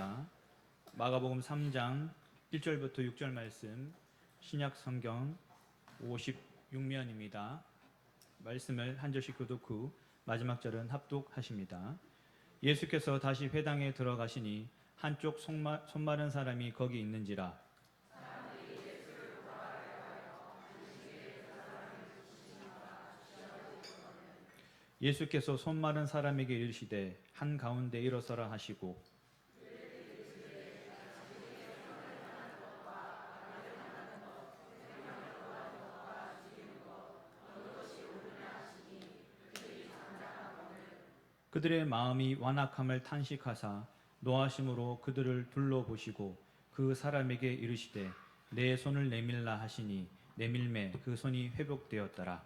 읽겠습니다. 마가복음 3장 1절부터 6절 말씀, 신약 성경 56면입니다. 말씀을 한 절씩 교독 후 마지막 절은 합독하십니다. 예수께서 다시 회당에 들어가시니 한쪽 손 마른 사람이 거기 있는지라. 예수께서 손 마른 사람에게 이르시되 한가운데 일어서라 하시고 그들의 마음이 완악함을 탄식하사 노하심으로 그들을 둘러보시고 그 사람에게 이르시되 내 손을 내밀라 하시니 내밀매 그 손이 회복되었더라.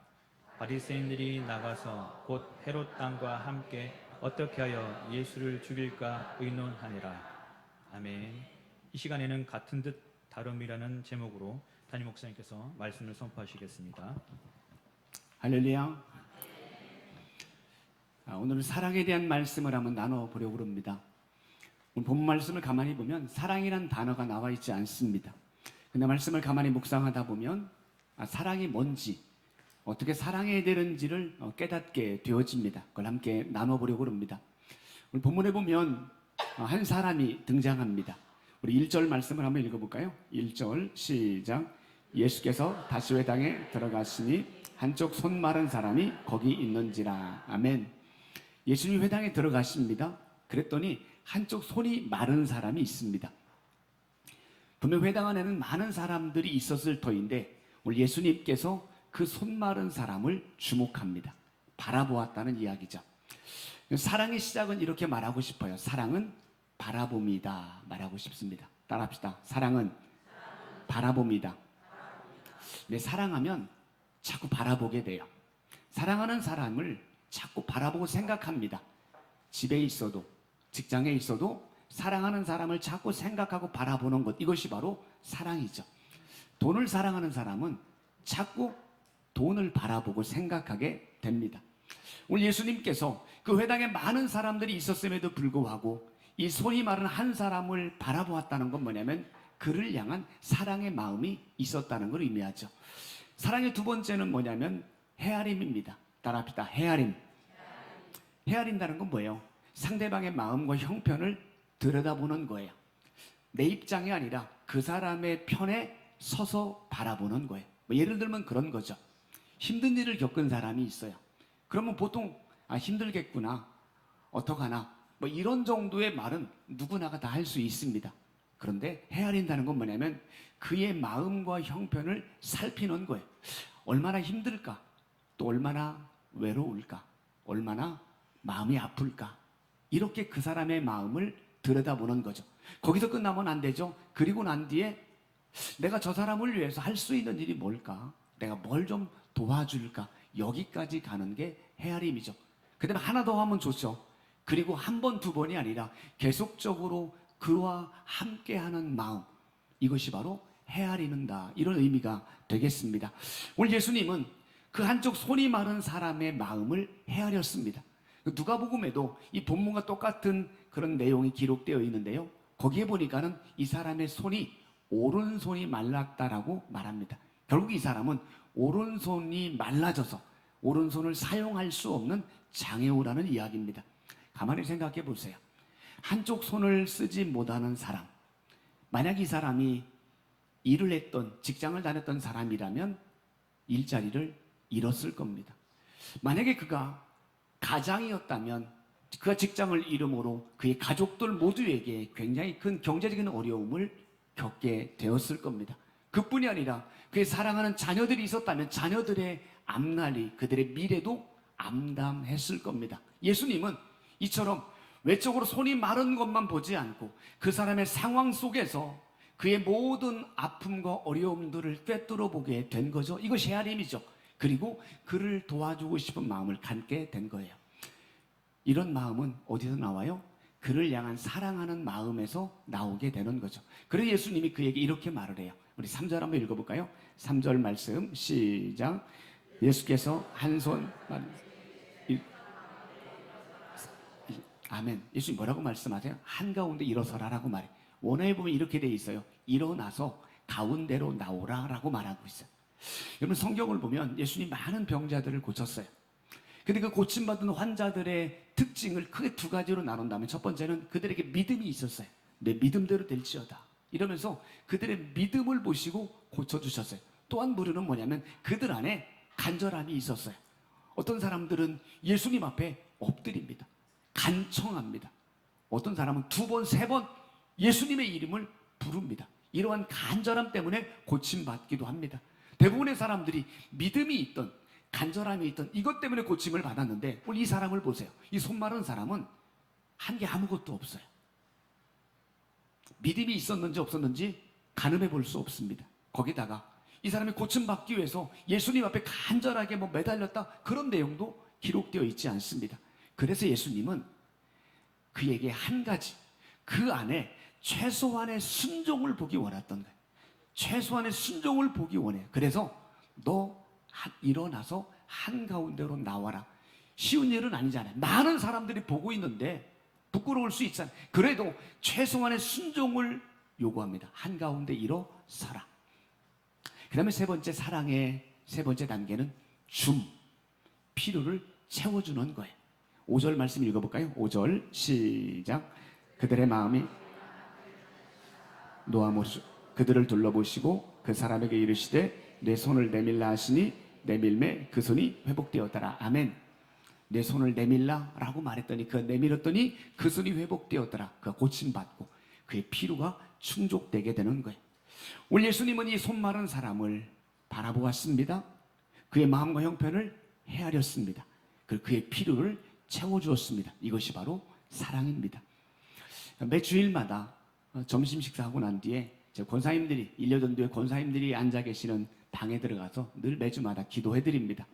바리새인들이 나가서 곧 헤롯 땅과 함께 어떻게 하여 예수를 죽일까 의논하니라. 아멘. 이 시간에는 같은 듯 다름이라는 제목으로 담임 목사님께서 말씀을 선포하시겠습니다. 할렐루야. 오늘 사랑에 대한 말씀을 한번 나눠보려고 합니다. 오늘 본 말씀을 가만히 보면 사랑이란 단어가 나와 있지 않습니다. 근데 말씀을 가만히 묵상하다 보면 사랑이 뭔지, 어떻게 사랑해야 되는지를 깨닫게 되어집니다. 그걸 함께 나눠보려고 합니다. 오늘 본문에 보면 한 사람이 등장합니다. 우리 1절 말씀을 한번 읽어볼까요? 1절 시작. 예수께서 다시 회당에 들어가시니 한쪽 손 마른 사람이 거기 있는지라. 아멘. 예수님 회당에 들어가십니다. 그랬더니 한쪽 손이 마른 사람이 있습니다. 분명 회당 안에는 많은 사람들이 있었을 터인데 오늘 예수님께서 그 손 마른 사람을 주목합니다. 바라보았다는 이야기죠. 사랑의 시작은 이렇게 말하고 싶어요. 사랑은 바라봅니다. 말하고 싶습니다. 따라합시다. 사랑은 바라봅니다. 네, 사랑하면 자꾸 바라보게 돼요. 사랑하는 사람을 자꾸 바라보고 생각합니다. 집에 있어도 직장에 있어도 사랑하는 사람을 자꾸 생각하고 바라보는 것, 이것이 바로 사랑이죠. 돈을 사랑하는 사람은 자꾸 돈을 바라보고 생각하게 됩니다. 오늘 예수님께서 그 회당에 많은 사람들이 있었음에도 불구하고 이 손이 마른 한 사람을 바라보았다는 건 뭐냐면 그를 향한 사랑의 마음이 있었다는 걸 의미하죠. 사랑의 두 번째는 뭐냐면 헤아림입니다. 따라합시다. 헤아림. 헤아린다는 건 뭐예요? 상대방의 마음과 형편을 들여다보는 거예요. 내 입장이 아니라 그 사람의 편에 서서 바라보는 거예요. 예를 들면 그런 거죠. 힘든 일을 겪은 사람이 있어요. 그러면 보통 힘들겠구나, 어떡하나, 이런 정도의 말은 누구나가 다 할 수 있습니다. 그런데 헤아린다는 건 뭐냐면 그의 마음과 형편을 살피는 거예요. 얼마나 힘들까? 또 얼마나 외로울까? 얼마나 마음이 아플까? 이렇게 그 사람의 마음을 들여다보는 거죠. 거기서 끝나면 안 되죠. 그리고 난 뒤에 내가 저 사람을 위해서 할 수 있는 일이 뭘까? 내가 뭘 좀 도와줄까? 여기까지 가는 게 헤아림이죠. 그 다음에 하나 더 하면 좋죠. 그리고 한 번, 두 번이 아니라 계속적으로 그와 함께하는 마음, 이것이 바로 헤아리는다, 이런 의미가 되겠습니다. 오늘 예수님은 그 한쪽 손이 마른 사람의 마음을 헤아렸습니다. 누가복음에도 이 본문과 똑같은 그런 내용이 기록되어 있는데요, 거기에 보니까는 이 사람의 손이 오른손이 말랐다라고 말합니다. 결국 이 사람은 오른손이 말라져서 오른손을 사용할 수 없는 장애우라는 이야기입니다. 가만히 생각해 보세요. 한쪽 손을 쓰지 못하는 사람, 만약 이 사람이 일을 했던, 직장을 다녔던 사람이라면 일자리를 잃었을 겁니다. 만약에 그가 가장이었다면 그가 직장을 잃음으로 그의 가족들 모두에게 굉장히 큰 경제적인 어려움을 겪게 되었을 겁니다. 그뿐이 아니라 그의 사랑하는 자녀들이 있었다면 자녀들의 앞날이, 그들의 미래도 암담했을 겁니다. 예수님은 이처럼 외적으로 손이 마른 것만 보지 않고 그 사람의 상황 속에서 그의 모든 아픔과 어려움들을 꿰뚫어 보게 된 거죠. 이것이 헤아림이죠. 그리고 그를 도와주고 싶은 마음을 갖게 된 거예요. 이런 마음은 어디서 나와요? 그를 향한 사랑하는 마음에서 나오게 되는 거죠. 그래서 예수님이 그에게 이렇게 말을 해요. 우리 3절 한번 읽어볼까요? 3절 말씀 시작. 예수께서 한 손 아멘. 예수님 뭐라고 말씀하세요? 한가운데 일어서라라고 말해. 원어에 보면 이렇게 돼 있어요. 일어나서 가운데로 나오라라고 말하고 있어요. 여러분 성경을 보면 예수님 많은 병자들을 고쳤어요. 근데 그 고침받은 환자들의 특징을 크게 두 가지로 나눈다면 첫 번째는 그들에게 믿음이 있었어요. 내 믿음대로 될지어다 이러면서 그들의 믿음을 보시고 고쳐주셨어요. 또 한 부류는 뭐냐면 그들 안에 간절함이 있었어요. 어떤 사람들은 예수님 앞에 엎드립니다. 간청합니다. 어떤 사람은 두 번, 세 번 예수님의 이름을 부릅니다. 이러한 간절함 때문에 고침받기도 합니다. 대부분의 사람들이 믿음이 있던 간절함이 있던 이것 때문에 고침을 받았는데 오늘 이 사람을 보세요. 이 손 마른 사람은 한 게 아무것도 없어요. 믿음이 있었는지 없었는지 가늠해 볼 수 없습니다. 거기다가 이 사람이 고침받기 위해서 예수님 앞에 간절하게 매달렸다 그런 내용도 기록되어 있지 않습니다. 그래서 예수님은 그에게 한 가지 그 안에 최소한의 순종을 보기 원했던 거예요. 최소한의 순종을 보기 원해요. 그래서 너 일어나서 한가운데로 나와라. 쉬운 일은 아니잖아요. 많은 사람들이 보고 있는데 부끄러울 수 있잖아요. 그래도 최소한의 순종을 요구합니다. 한가운데 일어서라. 그 다음에 세 번째 사랑의 세 번째 단계는 필요를 채워주는 거예요. 5절 말씀 읽어볼까요? 5절 시작. 그들의 마음이 노하모스 그들을 둘러보시고 그 사람에게 이르시되 내 손을 내밀라 하시니 내밀매 그 손이 회복되었더라. 아멘. 내 손을 내밀라 라고 말했더니 그 내밀었더니 그 손이 회복되었더라. 그가 고침받고 그의 필요가 충족되게 되는 거예요. 오늘 예수님은 이 손 마른 사람을 바라보았습니다. 그의 마음과 형편을 헤아렸습니다. 그의 필요를 채워주었습니다. 이것이 바로 사랑입니다. 매 주일마다 점심 식사하고 난 뒤에 권사님들이 1년 전도에 권사님들이 앉아 계시는 방에 들어가서 늘 매주마다 기도해드립니다.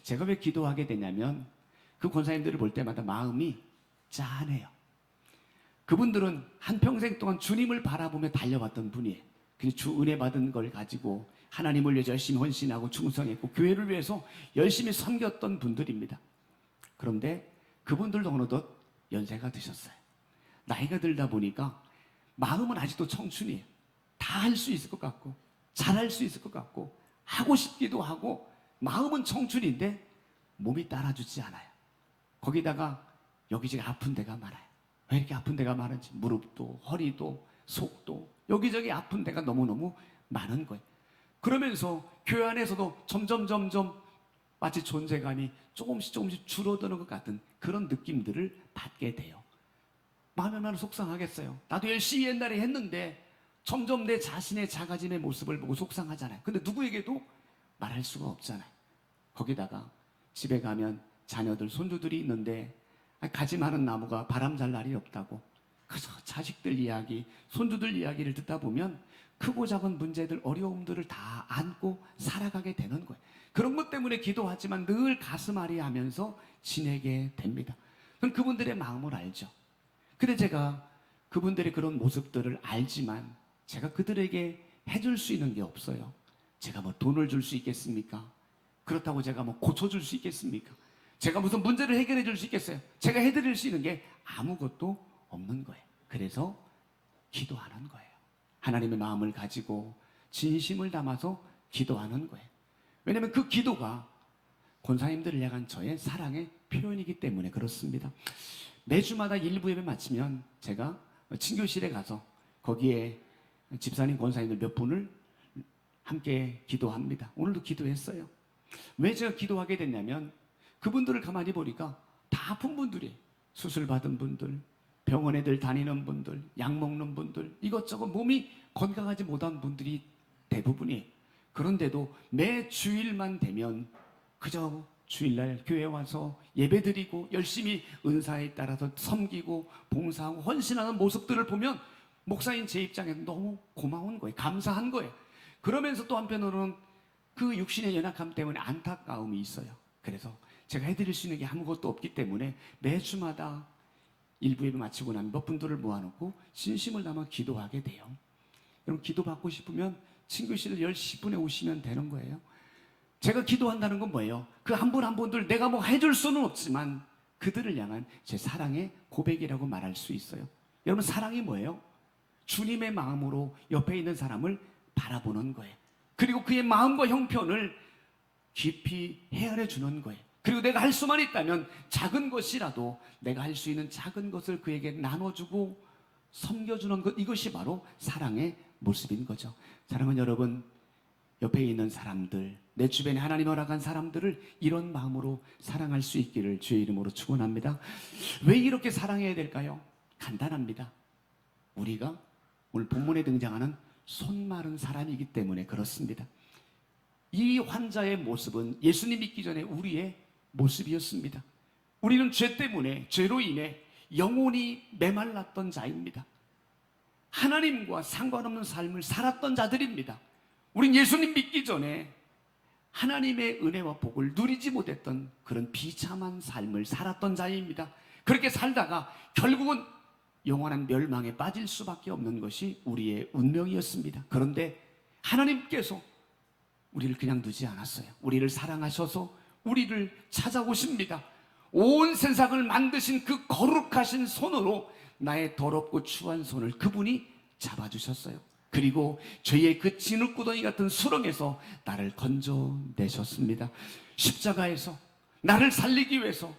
제가 왜 기도하게 되냐면 그 권사님들을 볼 때마다 마음이 짠해요. 그분들은 한평생 동안 주님을 바라보며 달려왔던 분이에요. 그래서 주 은혜 받은 걸 가지고 하나님을 위해서 열심히 헌신하고 충성했고 교회를 위해서 열심히 섬겼던 분들입니다. 그런데 그분들도 어느덧 연세가 드셨어요. 나이가 들다 보니까 마음은 아직도 청춘이에요. 다 할 수 있을 것 같고 잘할 수 있을 것 같고 하고 싶기도 하고 마음은 청춘인데 몸이 따라주지 않아요. 거기다가 여기저기 아픈 데가 많아요. 왜 이렇게 아픈 데가 많은지 무릎도 허리도 속도 여기저기 아픈 데가 너무너무 많은 거예요. 그러면서 교회 안에서도 점점 마치 존재감이 조금씩 줄어드는 것 같은 그런 느낌들을 받게 돼요. 마음이 얼마나 속상하겠어요. 나도 열심히 옛날에 했는데 점점 내 자신의 작아짐의 모습을 보고 속상하잖아요. 근데 누구에게도 말할 수가 없잖아요. 거기다가 집에 가면 자녀들, 손주들이 있는데 가지 많은 나무가 바람 잘 날이 없다고 그저 자식들 이야기, 손주들 이야기를 듣다 보면 크고 작은 문제들, 어려움들을 다 안고 살아가게 되는 거예요. 그런 것 때문에 기도하지만 늘 가슴 아리하면서 지내게 됩니다. 그럼 그분들의 마음을 알죠. 근데 제가 그분들의 그런 모습들을 알지만 제가 그들에게 해줄 수 있는 게 없어요. 제가 돈을 줄 수 있겠습니까? 그렇다고 제가 고쳐줄 수 있겠습니까? 제가 무슨 문제를 해결해 줄 수 있겠어요? 제가 해드릴 수 있는 게 아무것도 없는 거예요. 그래서 기도하는 거예요. 하나님의 마음을 가지고 진심을 담아서 기도하는 거예요. 왜냐하면 그 기도가 권사님들을 향한 저의 사랑의 표현이기 때문에 그렇습니다. 매주마다 일부 예배 마치면 제가 친교실에 가서 거기에 집사님, 권사님들 몇 분을 함께 기도합니다. 오늘도 기도했어요. 왜 제가 기도하게 됐냐면 그분들을 가만히 보니까 다 아픈 분들이 수술 받은 분들, 병원에 늘 다니는 분들, 약 먹는 분들, 이것저것 몸이 건강하지 못한 분들이 대부분이에요. 그런데도 매 주일만 되면 그저 주일날 교회 와서 예배드리고 열심히 은사에 따라서 섬기고 봉사하고 헌신하는 모습들을 보면 목사인 제 입장에서 너무 고마운 거예요. 감사한 거예요. 그러면서 또 한편으로는 그 육신의 연약함 때문에 안타까움이 있어요. 그래서 제가 해드릴 수 있는 게 아무것도 없기 때문에 매주마다 일부 예배 마치고 나면 몇 분들을 모아놓고 진심을 담아 기도하게 돼요. 여러분 기도받고 싶으면 친구실 10분에 오시면 되는 거예요. 제가 기도한다는 건 뭐예요? 그 한 분 한 분들 내가 해줄 수는 없지만 그들을 향한 제 사랑의 고백이라고 말할 수 있어요. 여러분, 사랑이 뭐예요? 주님의 마음으로 옆에 있는 사람을 바라보는 거예요. 그리고 그의 마음과 형편을 깊이 헤아려 주는 거예요. 그리고 내가 할 수만 있다면 작은 것이라도 내가 할 수 있는 작은 것을 그에게 나눠주고 섬겨주는 것, 이것이 바로 사랑의 모습인 거죠. 사랑하는 여러분, 옆에 있는 사람들, 내 주변에 하나님 허락한 사람들을 이런 마음으로 사랑할 수 있기를 주의 이름으로 축원합니다. 왜 이렇게 사랑해야 될까요? 간단합니다. 우리가 오늘 본문에 등장하는 손 마른 사람이기 때문에 그렇습니다. 이 환자의 모습은 예수님 믿기 전에 우리의 모습이었습니다. 우리는 죄 때문에, 죄로 인해 영혼이 메말랐던 자입니다. 하나님과 상관없는 삶을 살았던 자들입니다. 우린 예수님 믿기 전에 하나님의 은혜와 복을 누리지 못했던 그런 비참한 삶을 살았던 자입니다. 그렇게 살다가 결국은 영원한 멸망에 빠질 수밖에 없는 것이 우리의 운명이었습니다. 그런데 하나님께서 우리를 그냥 두지 않았어요. 우리를 사랑하셔서 우리를 찾아오십니다. 온 세상을 만드신 그 거룩하신 손으로 나의 더럽고 추한 손을 그분이 잡아주셨어요. 그리고 죄의 그 진흙구덩이 같은 수렁에서 나를 건져내셨습니다. 십자가에서 나를 살리기 위해서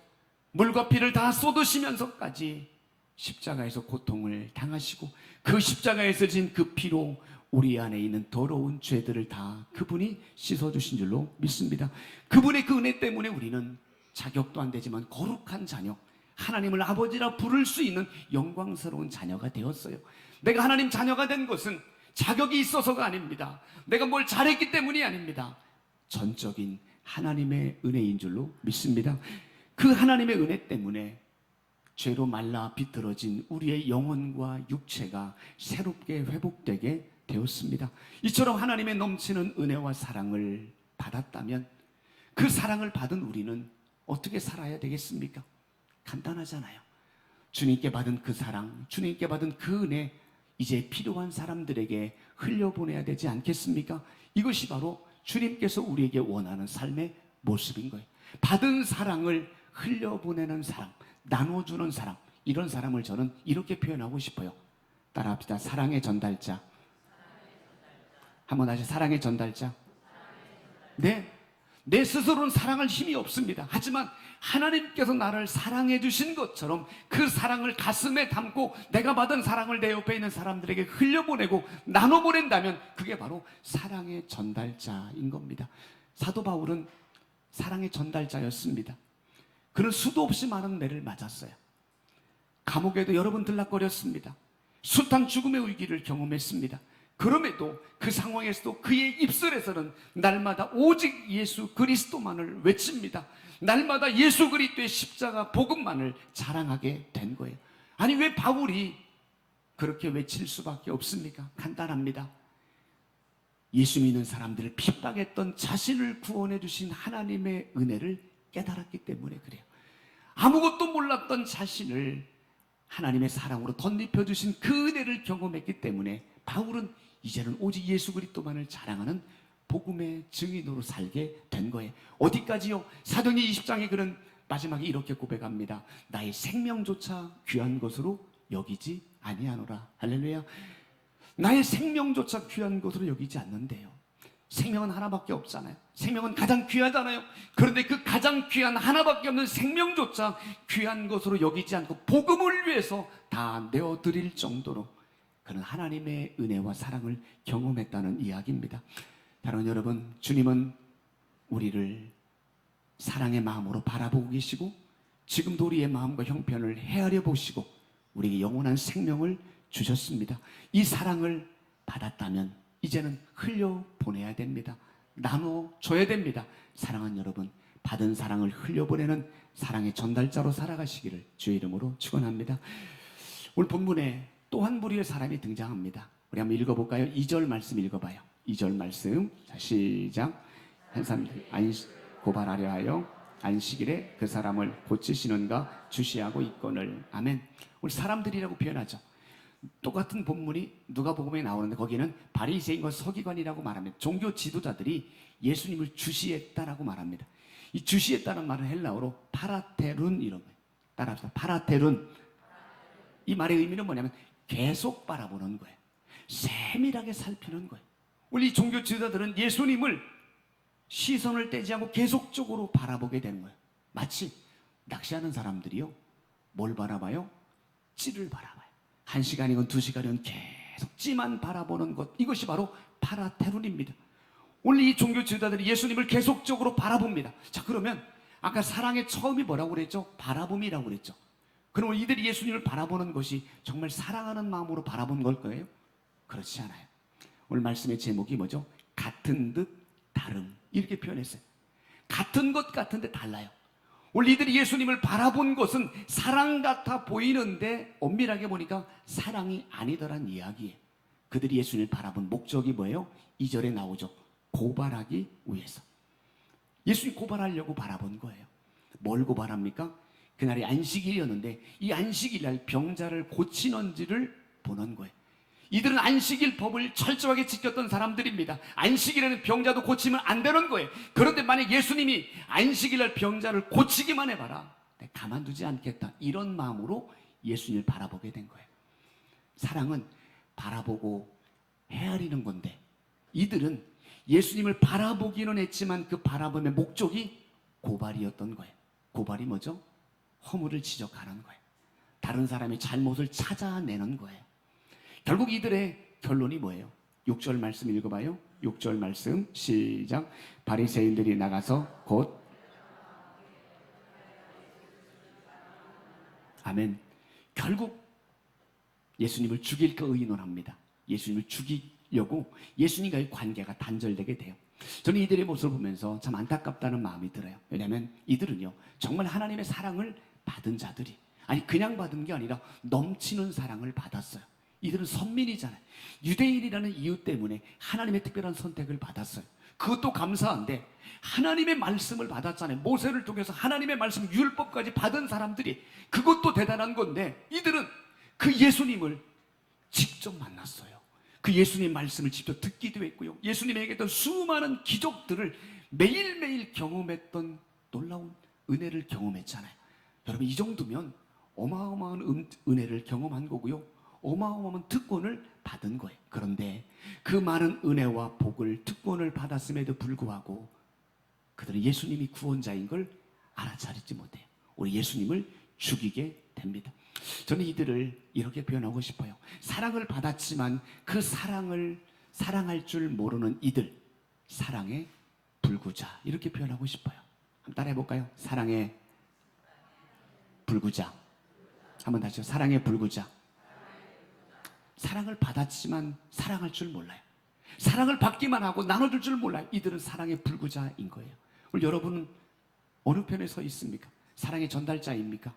물과 피를 다 쏟으시면서까지 십자가에서 고통을 당하시고 그 십자가에서 진 그 피로 우리 안에 있는 더러운 죄들을 다 그분이 씻어주신 줄로 믿습니다. 그분의 그 은혜 때문에 우리는 자격도 안 되지만 거룩한 자녀, 하나님을 아버지라 부를 수 있는 영광스러운 자녀가 되었어요. 내가 하나님 자녀가 된 것은 자격이 있어서가 아닙니다. 내가 뭘 잘했기 때문이 아닙니다. 전적인 하나님의 은혜인 줄로 믿습니다. 그 하나님의 은혜 때문에 죄로 말라 비틀어진 우리의 영혼과 육체가 새롭게 회복되게 되었습니다. 이처럼 하나님의 넘치는 은혜와 사랑을 받았다면 그 사랑을 받은 우리는 어떻게 살아야 되겠습니까? 간단하잖아요. 주님께 받은 그 사랑, 주님께 받은 그 은혜, 이제 필요한 사람들에게 흘려보내야 되지 않겠습니까? 이것이 바로 주님께서 우리에게 원하는 삶의 모습인 거예요. 받은 사랑을 흘려보내는 사람, 나눠주는 사람, 이런 사람을 저는 이렇게 표현하고 싶어요. 따라합시다. 사랑의 전달자. 한번 다시, 사랑의 전달자. 네, 내 스스로는 사랑할 힘이 없습니다. 하지만 하나님께서 나를 사랑해 주신 것처럼 그 사랑을 가슴에 담고 내가 받은 사랑을 내 옆에 있는 사람들에게 흘려보내고 나눠보낸다면 그게 바로 사랑의 전달자인 겁니다. 사도 바울은 사랑의 전달자였습니다. 그는 수도 없이 많은 매를 맞았어요. 감옥에도 여러 번 들락거렸습니다. 숱한 죽음의 위기를 경험했습니다. 그럼에도 그 상황에서도 그의 입술에서는 날마다 오직 예수 그리스도만을 외칩니다. 날마다 예수 그리스도의 십자가 복음만을 자랑하게 된 거예요. 아니, 왜 바울이 그렇게 외칠 수밖에 없습니까? 간단합니다. 예수 믿는 사람들을 핍박했던 자신을 구원해 주신 하나님의 은혜를 깨달았기 때문에 그래요. 아무것도 몰랐던 자신을 하나님의 사랑으로 덧입혀 주신 그 은혜를 경험했기 때문에 바울은 이제는 오직 예수 그리스도만을 자랑하는 복음의 증인으로 살게 된 거예요. 어디까지요? 사도행전 20장에 그는 마지막에 이렇게 고백합니다. 나의 생명조차 귀한 것으로 여기지 아니하노라. 할렐루야. 나의 생명조차 귀한 것으로 여기지 않는데요. 생명은 하나밖에 없잖아요. 생명은 가장 귀하잖아요. 그런데 그 가장 귀한 하나밖에 없는 생명조차 귀한 것으로 여기지 않고 복음을 위해서 다 내어드릴 정도로 그는 하나님의 은혜와 사랑을 경험했다는 이야기입니다. 여러분, 여러분, 주님은 우리를 사랑의 마음으로 바라보고 계시고 지금도 우리의 마음과 형편을 헤아려 보시고 우리에게 영원한 생명을 주셨습니다. 이 사랑을 받았다면 이제는 흘려보내야 됩니다. 나눠줘야 됩니다. 사랑하는 여러분, 받은 사랑을 흘려보내는 사랑의 전달자로 살아가시기를 주의 이름으로 축원합니다. 오늘 본문에 또 한 부류의 사람이 등장합니다. 우리 한번 읽어볼까요? 2절 말씀 읽어봐요. 2절 말씀. 자, 시작. 한 사람 고발하려 하여 안식일에 그 사람을 고치시는가 주시하고 있거늘. 아멘. 우리 사람들이라고 표현하죠. 똑같은 본문이 누가복음에 나오는데 거기는 바리새인과 서기관이라고 말합니다. 종교 지도자들이 예수님을 주시했다라고 말합니다. 이 주시했다는 말은 헬라어로 파라테룬 이런 거예요. 따라합시다. 파라테룬. 이 말의 의미는 뭐냐면 계속 바라보는 거예요. 세밀하게 살피는 거예요. 우리 종교 지도자들은 예수님을 시선을 떼지 않고 계속적으로 바라보게 되는 거예요. 마치 낚시하는 사람들이요, 뭘 바라봐요? 찌를 바라봐요. 1시간이건 2시간이건 계속 찌만 바라보는 것, 이것이 바로 파라테룬입니다. 오늘 이 종교 지도자들이 예수님을 계속적으로 바라봅니다. 자, 그러면 아까 사랑의 처음이 뭐라고 그랬죠? 바라봄이라고 그랬죠. 그럼 이들이 예수님을 바라보는 것이 정말 사랑하는 마음으로 바라본 걸까요? 그렇지 않아요. 오늘 말씀의 제목이 뭐죠? 같은 듯 다름, 이렇게 표현했어요. 같은 것 같은데 달라요. 오늘 이들이 예수님을 바라본 것은 사랑 같아 보이는데 엄밀하게 보니까 사랑이 아니더란 이야기예요. 그들이 예수님을 바라본 목적이 뭐예요? 2절에 나오죠. 고발하기 위해서. 예수님 고발하려고 바라본 거예요. 뭘 고발합니까? 그날이 안식일이었는데 이 안식일 날 병자를 고치는지를 보는 거예요. 이들은 안식일 법을 철저하게 지켰던 사람들입니다. 안식일에는 병자도 고치면 안 되는 거예요. 그런데 만약 예수님이 안식일 날 병자를 고치기만 해봐라, 내가 가만두지 않겠다, 이런 마음으로 예수님을 바라보게 된 거예요. 사랑은 바라보고 헤아리는 건데 이들은 예수님을 바라보기는 했지만 그 바라봄의 목적이 고발이었던 거예요. 고발이 뭐죠? 허물을 지적하는 거예요. 다른 사람의 잘못을 찾아내는 거예요. 결국 이들의 결론이 뭐예요? 6절 말씀 읽어봐요. 6절 말씀 시작. 바리새인들이 나가서 곧 아멘. 결국 예수님을 죽일까 의논합니다. 예수님을 죽이려고 예수님과의 관계가 단절되게 돼요. 저는 이들의 모습을 보면서 참 안타깝다는 마음이 들어요. 왜냐하면 이들은요, 정말 하나님의 사랑을 받은 자들이, 아니 그냥 받은 게 아니라 넘치는 사랑을 받았어요. 이들은 선민이잖아요. 유대인이라는 이유 때문에 하나님의 특별한 선택을 받았어요. 그것도 감사한데 하나님의 말씀을 받았잖아요. 모세를 통해서 하나님의 말씀, 율법까지 받은 사람들이, 그것도 대단한 건데 이들은 그 예수님을 직접 만났어요. 그 예수님의 말씀을 직접 듣기도 했고요, 예수님에게 했던 수많은 기적들을 매일매일 경험했던 놀라운 은혜를 경험했잖아요. 여러분, 이 정도면 어마어마한 은혜를 경험한 거고요, 어마어마한 특권을 받은 거예요. 그런데 그 많은 은혜와 복을, 특권을 받았음에도 불구하고 그들은 예수님이 구원자인 걸 알아차리지 못해요. 우리 예수님을 죽이게 됩니다. 저는 이들을 이렇게 표현하고 싶어요. 사랑을 받았지만 그 사랑을 사랑할 줄 모르는 이들, 사랑의 불구자, 이렇게 표현하고 싶어요. 한번 따라해 볼까요? 사랑의 불구자. 한번 다시요. 사랑의 불구자. 사랑을 받았지만 사랑할 줄 몰라요. 사랑을 받기만 하고 나눠줄 줄 몰라요. 이들은 사랑의 불구자인 거예요. 오늘 여러분은 어느 편에 서 있습니까? 사랑의 전달자입니까?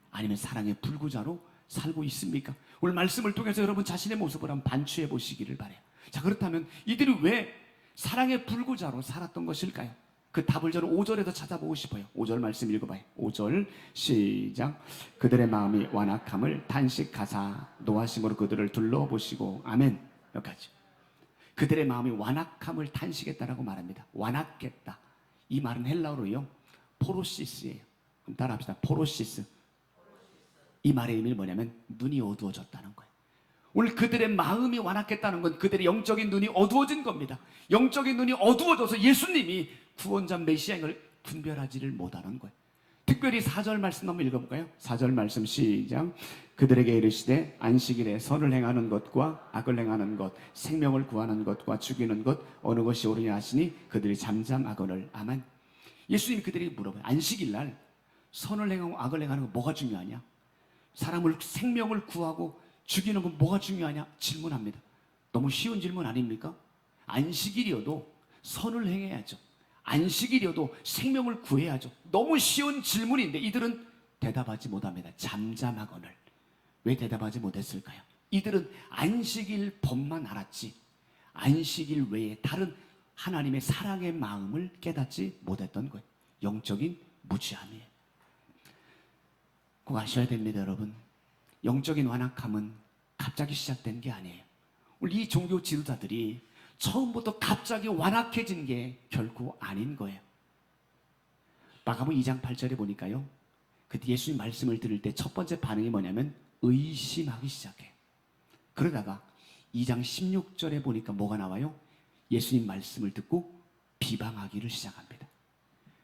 아니면 사랑의 불구자로 살고 있습니까? 오늘 말씀을 통해서 여러분 자신의 모습을 한번 반추해 보시기를 바라요. 자, 그렇다면 이들이 왜 사랑의 불구자로 살았던 것일까요? 그 답을 저는 5절에서 찾아보고 싶어요. 5절 말씀 읽어봐요. 5절 시작. 그들의 마음이 완악함을 탄식하사 노하심으로 그들을 둘러보시고. 아멘. 여기까지. 그들의 마음이 완악함을 탄식했다라고 말합니다. 완악했다, 이 말은 헬라어로요 포로시스예요. 그럼 따라합시다. 포로시스. 이 말의 의미는 뭐냐면 눈이 어두워졌다는 거예요. 오늘 그들의 마음이 완악했다는 건 그들의 영적인 눈이 어두워진 겁니다. 영적인 눈이 어두워져서 예수님이 구원자 메시아인 걸 분별하지를 못하는 거예요. 특별히 4절 말씀 한번 읽어볼까요? 4절 말씀 시작. 그들에게 이르시되 안식일에 선을 행하는 것과 악을 행하는 것, 생명을 구하는 것과 죽이는 것 어느 것이 옳으냐 하시니 그들이 잠잠하거늘. 아멘. 예수님이 그들에게 물어봐요. 안식일 날 선을 행하고 악을 행하는 거 뭐가 중요하냐? 사람을, 생명을 구하고 죽이는 건 뭐가 중요하냐? 질문합니다. 너무 쉬운 질문 아닙니까? 안식일이어도 선을 행해야죠. 안식일이어도 생명을 구해야죠. 너무 쉬운 질문인데 이들은 대답하지 못합니다. 잠잠하거늘. 왜 대답하지 못했을까요? 이들은 안식일 법만 알았지 안식일 외에 다른 하나님의 사랑의 마음을 깨닫지 못했던 거예요. 영적인 무지함이에요. 꼭 아셔야 됩니다, 여러분. 영적인 완악함은 갑자기 시작된 게 아니에요. 우리 이 종교 지도자들이 처음부터 갑자기 완악해진 게 결코 아닌 거예요. 마가복음 2장 8절에 보니까요, 그때 예수님 말씀을 들을 때 첫 번째 반응이 뭐냐면 의심하기 시작해요. 그러다가 2장 16절에 보니까 뭐가 나와요? 예수님 말씀을 듣고 비방하기를 시작합니다.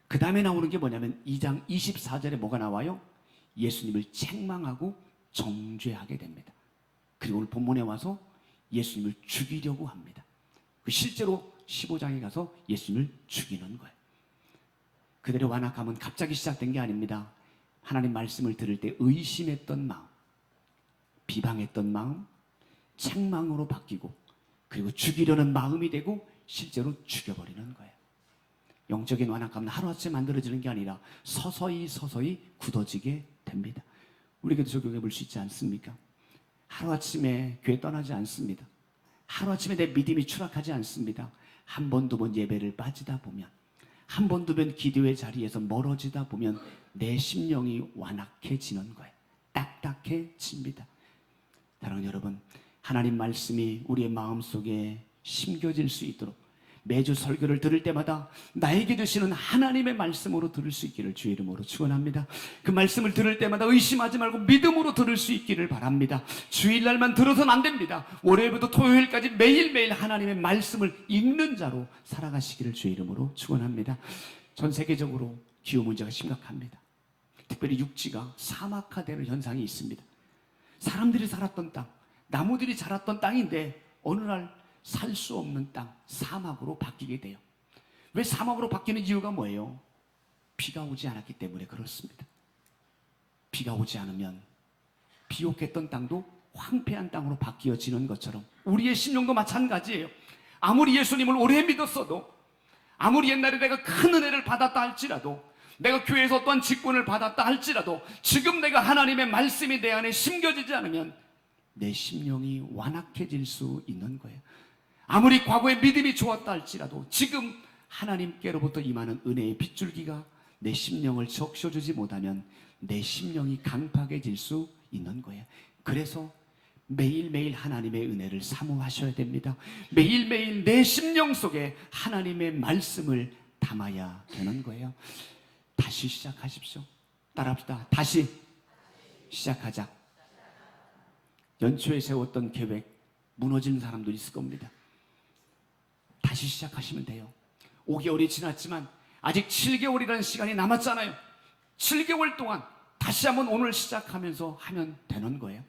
그 다음에 나오는 게 뭐냐면 2장 24절에 뭐가 나와요? 예수님을 책망하고 정죄하게 됩니다. 그리고 오늘 본문에 와서 예수님을 죽이려고 합니다. 실제로 15장에 가서 예수님을 죽이는 거예요. 그들의 완악함은 갑자기 시작된 게 아닙니다. 하나님 말씀을 들을 때 의심했던 마음, 비방했던 마음, 책망으로 바뀌고 그리고 죽이려는 마음이 되고 실제로 죽여버리는 거예요. 영적인 완악함은 하루아침에 만들어지는 게 아니라 서서히 굳어지게 됩니다. 우리에게도 적용해 볼 수 있지 않습니까? 하루아침에 교회 떠나지 않습니다. 하루아침에 내 믿음이 추락하지 않습니다. 한 번, 두 번 예배를 빠지다 보면, 한 번, 두 번 기도의 자리에서 멀어지다 보면 내 심령이 완악해지는 거예요. 딱딱해집니다. 사랑하는 여러분, 하나님 말씀이 우리의 마음속에 심겨질 수 있도록 매주 설교를 들을 때마다 나에게 주시는 하나님의 말씀으로 들을 수 있기를 주의 이름으로 축원합니다. 그 말씀을 들을 때마다 의심하지 말고 믿음으로 들을 수 있기를 바랍니다. 주일날만 들어서는 안 됩니다. 월요일부터 토요일까지 매일매일 하나님의 말씀을 읽는 자로 살아가시기를 주의 이름으로 축원합니다. 전 세계적으로 기후 문제가 심각합니다. 특별히 육지가 사막화되는 현상이 있습니다. 사람들이 살았던 땅, 나무들이 자랐던 땅인데 어느 날 살 수 없는 땅, 사막으로 바뀌게 돼요. 왜 사막으로 바뀌는 이유가 뭐예요? 비가 오지 않았기 때문에 그렇습니다. 비가 오지 않으면 비옥했던 땅도 황폐한 땅으로 바뀌어지는 것처럼 우리의 심령도 마찬가지예요. 아무리 예수님을 오래 믿었어도, 아무리 옛날에 내가 큰 은혜를 받았다 할지라도, 내가 교회에서 어떠한 직분을 받았다 할지라도 지금 내가 하나님의 말씀이 내 안에 심겨지지 않으면 내 심령이 완악해질 수 있는 거예요. 아무리 과거에 믿음이 좋았다 할지라도 지금 하나님께로부터 임하는 은혜의 빗줄기가 내 심령을 적셔주지 못하면 내 심령이 강팍해질 수 있는 거예요. 그래서 매일매일 하나님의 은혜를 사모하셔야 됩니다. 매일매일 내 심령 속에 하나님의 말씀을 담아야 되는 거예요. 다시 시작하십시오. 따라합시다. 다시 시작하자. 연초에 세웠던 계획 무너지는 사람도 있을 겁니다. 다시 시작하시면 돼요. 5개월이 지났지만 아직 7개월이라는 시간이 남았잖아요. 7개월 동안 다시 한번 오늘 시작하면서 하면 되는 거예요.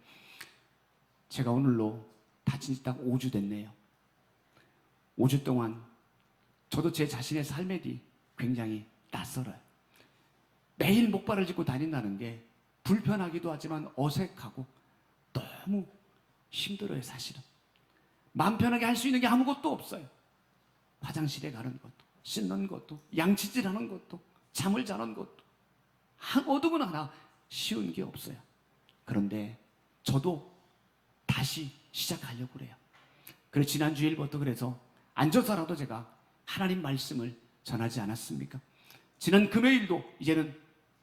제가 오늘로 다친 지 딱 5주 됐네요. 5주 동안 저도 제 자신의 삶에 대해 굉장히 낯설어요. 매일 목발을 짚고 다닌다는 게 불편하기도 하지만 어색하고 너무 힘들어요. 사실은 마음 편하게 할 수 있는 게 아무것도 없어요. 화장실에 가는 것도, 씻는 것도, 양치질하는 것도, 잠을 자는 것도 어느 하나 쉬운 게 없어요. 그런데 저도 다시 시작하려고 그래요. 그래서 지난 주일부터 그래서 앉아서라도 제가 하나님 말씀을 전하지 않았습니까? 지난 금요일도 이제는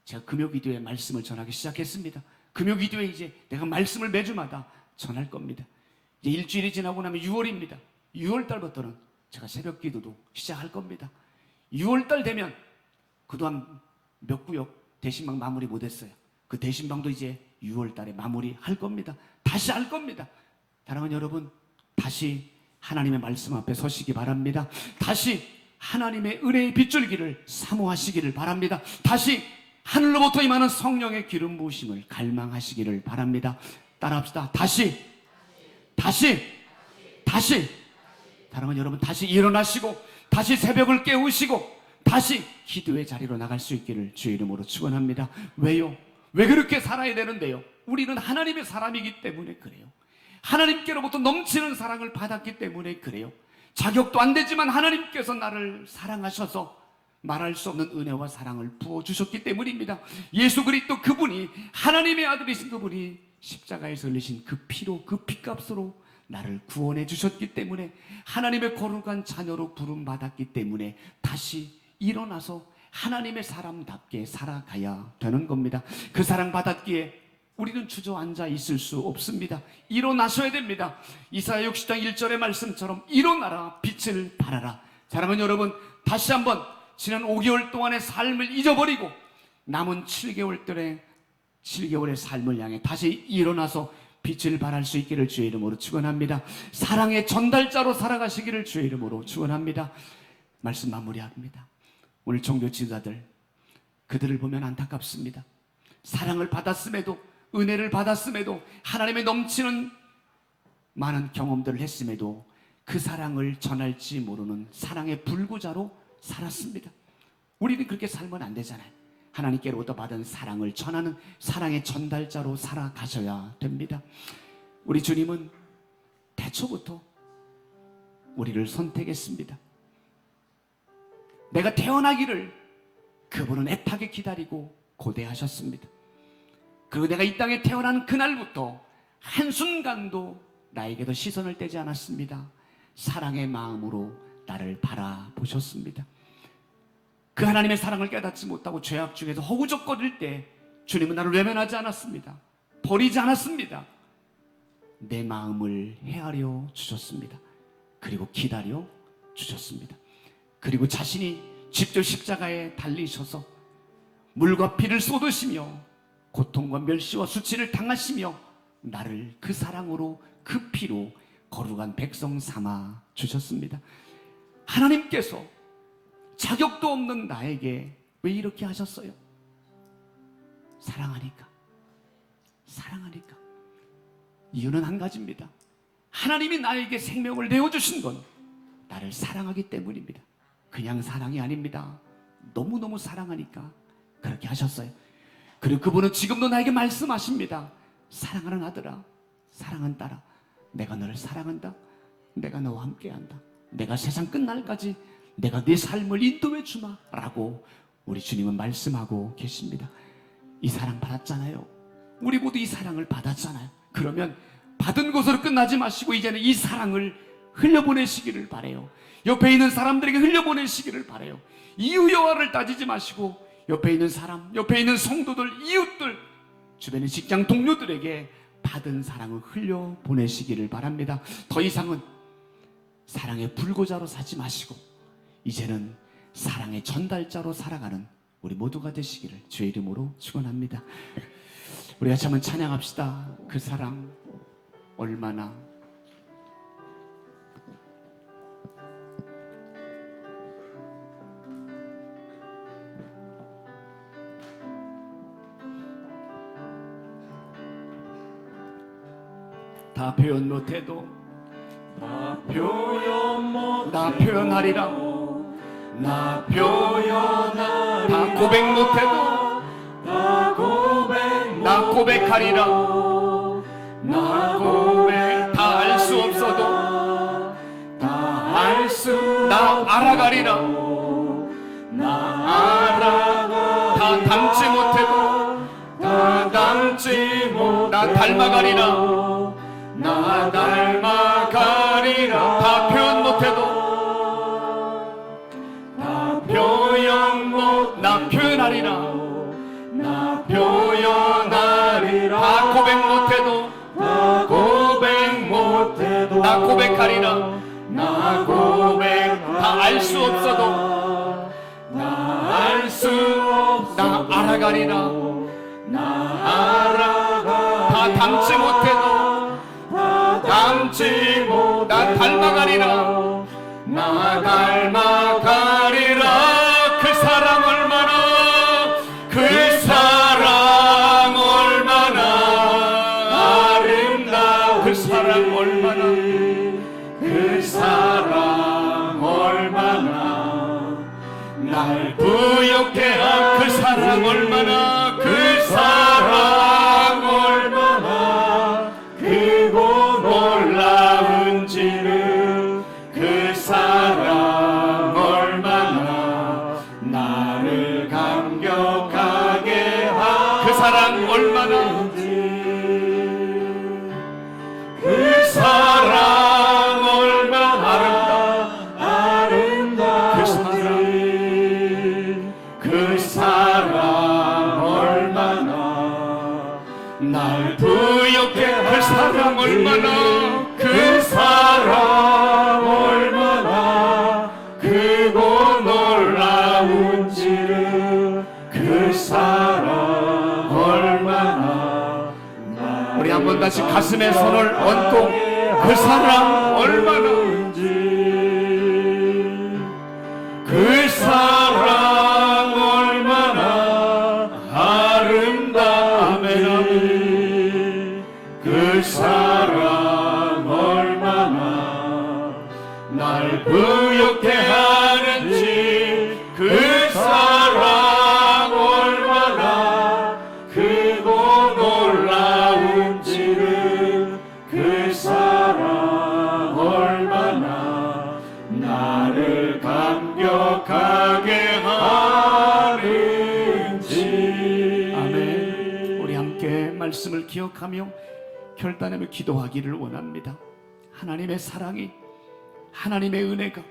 제가 금요기도에 말씀을 전하기 시작했습니다. 금요기도에 이제 내가 말씀을 매주마다 전할 겁니다. 이제 일주일이 지나고 나면 6월입니다. 6월 달부터는 제가 새벽 기도도 시작할 겁니다. 6월 달 되면 그동안 몇 구역 대신방 마무리 못했어요. 그 대신방도 이제 6월 달에 마무리 할 겁니다. 다시 할 겁니다. 사랑하는 여러분, 다시 하나님의 말씀 앞에 서시기 바랍니다. 다시 하나님의 은혜의 빗줄기를 사모하시기를 바랍니다. 다시 하늘로부터 임하는 성령의 기름 부으심을 갈망하시기를 바랍니다. 따라합시다. 다시. 사랑하는 여러분, 다시 일어나시고 다시 새벽을 깨우시고 다시 기도의 자리로 나갈 수 있기를 주의 이름으로 축원합니다. 왜요? 왜 그렇게 살아야 되는데요? 우리는 하나님의 사람이기 때문에 그래요. 하나님께로부터 넘치는 사랑을 받았기 때문에 그래요. 자격도 안 되지만 하나님께서 나를 사랑하셔서 말할 수 없는 은혜와 사랑을 부어주셨기 때문입니다. 예수 그리스도 그분이, 하나님의 아들이신 그분이 십자가에서 흘리신 그 피로, 그 피값으로 나를 구원해 주셨기 때문에, 하나님의 거룩한 자녀로 부름받았기 때문에 다시 일어나서 하나님의 사람답게 살아가야 되는 겁니다. 그 사랑 받았기에 우리는 주저앉아 있을 수 없습니다. 일어나셔야 됩니다. 이사야 60장 1절의 말씀처럼 일어나라, 빛을 발하라. 사랑하는 여러분, 다시 한번 지난 5개월 동안의 삶을 잊어버리고 남은 7개월의 삶을 향해 다시 일어나서 빛을 발할 수 있기를 주의 이름으로 축원합니다. 사랑의 전달자로 살아가시기를 주의 이름으로 축원합니다. 말씀 마무리합니다. 오늘 종교 지도자들, 그들을 보면 안타깝습니다. 사랑을 받았음에도, 은혜를 받았음에도, 하나님의 넘치는 많은 경험들을 했음에도 그 사랑을 전할지 모르는 사랑의 불구자로 살았습니다. 우리는 그렇게 살면 안 되잖아요. 하나님께로부터 받은 사랑을 전하는 사랑의 전달자로 살아가셔야 됩니다. 우리 주님은 태초부터 우리를 선택했습니다. 내가 태어나기를 그분은 애타게 기다리고 고대하셨습니다. 그리고 내가 이 땅에 태어난 그날부터 한순간도 나에게도 시선을 떼지 않았습니다. 사랑의 마음으로 나를 바라보셨습니다. 그 하나님의 사랑을 깨닫지 못하고 죄악 중에서 허우적거릴 때 주님은 나를 외면하지 않았습니다. 버리지 않았습니다. 내 마음을 헤아려 주셨습니다. 그리고 기다려 주셨습니다. 그리고 자신이 직접 십자가에 달리셔서 물과 피를 쏟으시며 고통과 멸시와 수치를 당하시며 나를 그 사랑으로 그 피로 거룩한 백성 삼아 주셨습니다. 하나님께서 자격도 없는 나에게 왜 이렇게 하셨어요? 사랑하니까. 사랑하니까. 이유는 한 가지입니다. 하나님이 나에게 생명을 내어주신 건 나를 사랑하기 때문입니다. 그냥 사랑이 아닙니다. 너무너무 사랑하니까 그렇게 하셨어요. 그리고 그분은 지금도 나에게 말씀하십니다. 사랑하는 아들아, 사랑하는 딸아, 내가 너를 사랑한다. 내가 너와 함께한다. 내가 세상 끝날까지 내가 네 삶을 인도해 주마 라고 우리 주님은 말씀하고 계십니다. 이 사랑 받았잖아요. 우리 모두 이 사랑을 받았잖아요. 그러면 받은 것으로 끝나지 마시고 이제는 이 사랑을 흘려보내시기를 바라요. 옆에 있는 사람들에게 흘려보내시기를 바라요. 이유 여하를 따지지 마시고 옆에 있는 사람, 옆에 있는 성도들, 이웃들, 주변의 직장 동료들에게 받은 사랑을 흘려보내시기를 바랍니다. 더 이상은 사랑의 불고자로 사지 마시고 이제는 사랑의 전달자로 살아가는 우리 모두가 되시기를 주의 이름으로 축원합니다. 우리 같이 한번 찬양합시다. 그 사랑 얼마나. 다 표현 못해도 나 표현하리라. 나 표현하리라. 다 고백 못해도 나 고백하리라. 나 고백 다 알 수 없어도 나 알아가리라. 다 닮지 못해도 나 닮아가리라. 나 닮아가리라. 다 표현 못해도 나 표현하리라. 나 표현하리라. 다 고백 못해도 나 고백하리라. 나 고백 다 알 수 없어도 나 알아가리라. 다 닮지 못해도 나 닮아가리라. 나 닮아가리라. 그 사랑 얼마나, 그 사랑 얼마나 아름다워. 그 사랑 얼마나, 그 사랑 얼마나 날 부욕해 한 그 사랑 얼마나, 그 사랑 얼마나 크고 놀라운지를. 그 사랑 얼마나 나를 감격하게 한 그 사랑 얼마나, 그 사랑 얼마나 아름다운지. 그 사랑 얼마나 또다시 가슴에 손을 얹고 그 사랑 얼마나 그 사랑 얼마나 아름다우니 그 사랑 얼마나 날 부욕해 하는지 그 사랑 얼마나 크고 놀라운지를 그 사랑 얼마나 나를 감격하게 하는지. 아멘. 우리 함께 말씀을 기억하며 결단하며 기도하기를 원합니다. 하나님의 사랑이, 하나님의 은혜가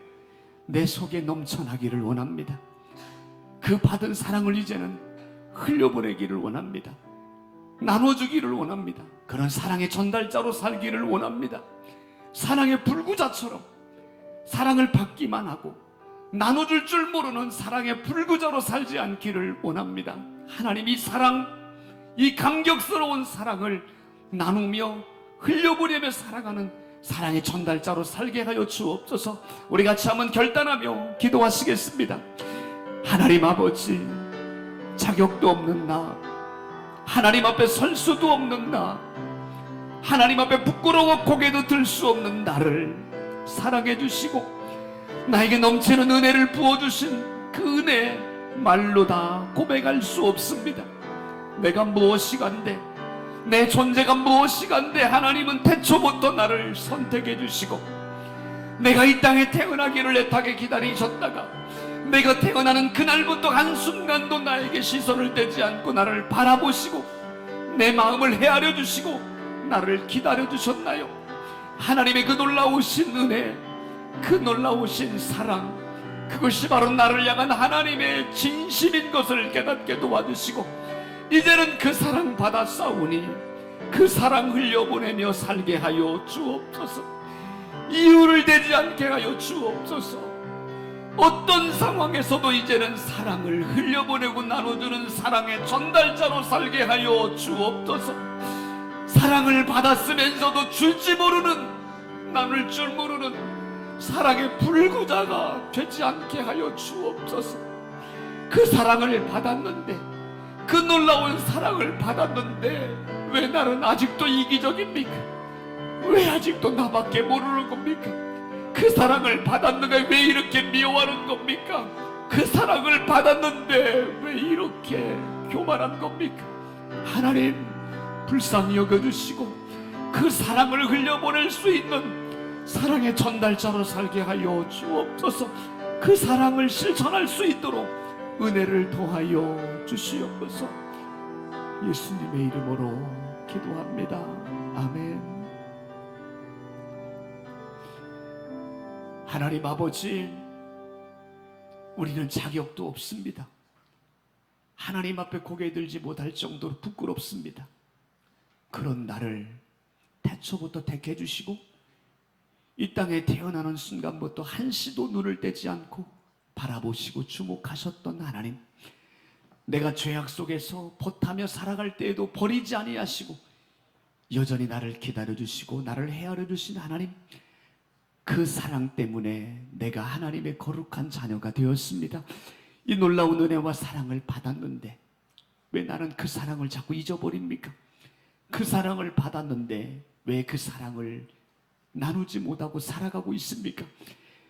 내 속에 넘쳐나기를 원합니다. 그 받은 사랑을 이제는 흘려보내기를 원합니다. 나눠주기를 원합니다. 그런 사랑의 전달자로 살기를 원합니다. 사랑의 불구자처럼 사랑을 받기만 하고 나눠줄 줄 모르는 사랑의 불구자로 살지 않기를 원합니다. 하나님, 이 사랑, 이 감격스러운 사랑을 나누며 흘려보내며 살아가는 사랑의 전달자로 살게 하여 주옵소서. 우리 같이 한번 결단하며 기도하시겠습니다. 하나님 아버지, 자격도 없는 나, 하나님 앞에 설 수도 없는 나, 하나님 앞에 부끄러워 고개도 들 수 없는 나를 사랑해 주시고 나에게 넘치는 은혜를 부어주신 그 은혜 말로 다 고백할 수 없습니다. 내가 무엇이간데, 내 존재가 무엇이간데 하나님은 태초부터 나를 선택해 주시고 내가 이 땅에 태어나기를 애타게 기다리셨다가 내가 태어나는 그날부터 한순간도 나에게 시선을 떼지 않고 나를 바라보시고 내 마음을 헤아려 주시고 나를 기다려 주셨나요? 하나님의 그 놀라우신 은혜, 그 놀라우신 사랑, 그것이 바로 나를 향한 하나님의 진심인 것을 깨닫게 도와주시고 이제는 그 사랑 받았사오니 그 사랑 흘려보내며 살게 하여 주옵소서. 이유를 대지 않게 하여 주옵소서. 어떤 상황에서도 이제는 사랑을 흘려보내고 나눠주는 사랑의 전달자로 살게 하여 주옵소서. 사랑을 받았으면서도 줄지 모르는, 나눌 줄 모르는 사랑의 불구자가 되지 않게 하여 주옵소서. 그 사랑을 받았는데, 그 놀라운 사랑을 받았는데 왜 나는 아직도 이기적입니까? 왜 아직도 나밖에 모르는 겁니까? 그 사랑을 받았는데 왜 이렇게 미워하는 겁니까? 그 사랑을 받았는데 왜 이렇게 교만한 겁니까? 하나님, 불쌍히 여겨주시고 그 사랑을 흘려보낼 수 있는 사랑의 전달자로 살게 하여 주옵소서. 그 사랑을 실천할 수 있도록 은혜를 더하여 주시옵소서. 예수님의 이름으로 기도합니다. 아멘. 하나님 아버지, 우리는 자격도 없습니다. 하나님 앞에 고개 들지 못할 정도로 부끄럽습니다. 그런 나를 태초부터 택해 주시고 이 땅에 태어나는 순간부터 한시도 눈을 떼지 않고 바라보시고 주목하셨던 하나님, 내가 죄악 속에서 벗하며 살아갈 때에도 버리지 아니하시고 여전히 나를 기다려주시고 나를 헤아려주신 하나님, 그 사랑 때문에 내가 하나님의 거룩한 자녀가 되었습니다. 이 놀라운 은혜와 사랑을 받았는데 왜 나는 그 사랑을 자꾸 잊어버립니까? 그 사랑을 받았는데 왜 그 사랑을 나누지 못하고 살아가고 있습니까?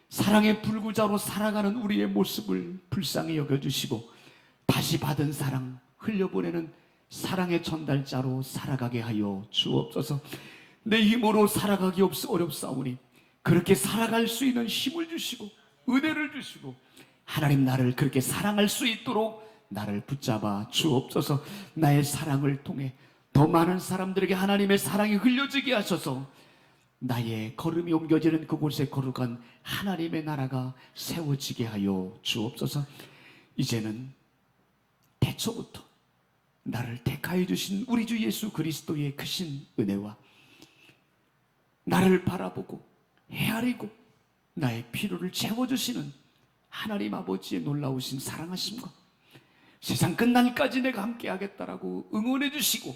사랑의 불구자로 살아가는 우리의 모습을 불쌍히 여겨주시고 다시 받은 사랑 흘려보내는 사랑의 전달자로 살아가게 하여 주옵소서. 내 힘으로 살아가기 어렵사오니 그렇게 살아갈 수 있는 힘을 주시고 은혜를 주시고 하나님, 나를 그렇게 사랑할 수 있도록 나를 붙잡아 주옵소서. 나의 사랑을 통해 더 많은 사람들에게 하나님의 사랑이 흘려지게 하셔서 나의 걸음이 옮겨지는 그곳에 거룩한 하나님의 나라가 세워지게 하여 주옵소서. 이제는 태초부터 나를 택하여 주신 우리 주 예수 그리스도의 크신 은혜와 나를 바라보고 헤아리고 나의 필요를 채워주시는 하나님 아버지의 놀라우신 사랑하심과 세상 끝날까지 내가 함께 하겠다라고 응원해 주시고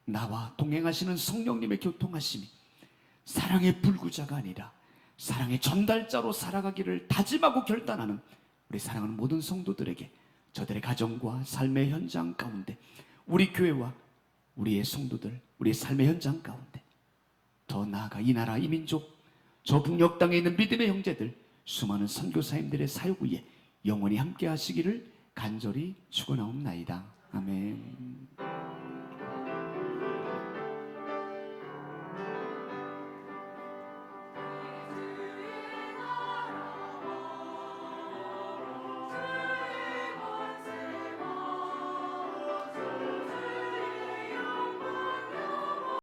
나와 동행하시는 성령님의 교통하심이 사랑의 불구자가 아니라 사랑의 전달자로 살아가기를 다짐하고 결단하는 우리 사랑하는 모든 성도들에게 저들의 가정과 삶의 현장 가운데 우리 교회와 우리의 성도들, 우리의 삶의 현장 가운데 더 나아가 이 나라, 이 민족, 저 북녘 땅에 있는 믿음의 형제들, 수많은 선교사님들의 사역 위에 영원히 함께 하시기를 간절히 축원하옵나이다. 아멘.